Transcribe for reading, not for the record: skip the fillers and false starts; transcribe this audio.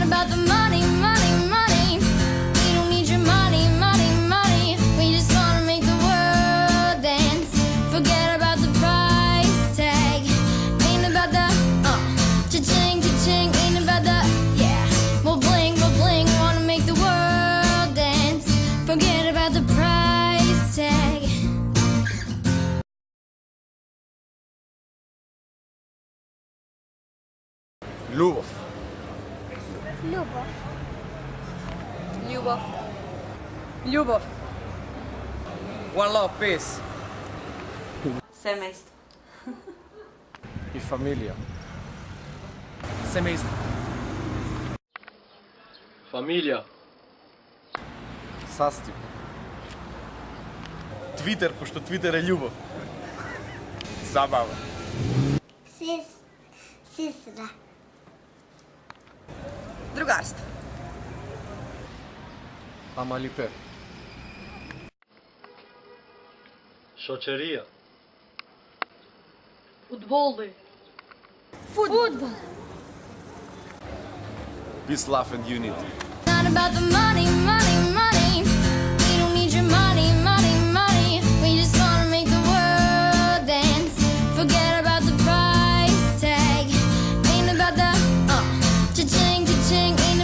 about the money, money, money. We don't need your money, money, money. We just wanna make the world dance. Forget about the price tag. Ain't about the cha-ching, cha-ching. Ain't about the we'll bling, we'll bling. Wanna make the world dance. Forget about the price tag. Любов. Любов. Любов. Любов. One love, peace. Семейство. И фамилия. Семейство. Familija. Састип. Твитер, пошто Твитер е љубов. Забава. Сестра. Другарство. Амалипе. Shoqëria. Футболли. Футбол. Peace, love and unity. Not about the money, money, money.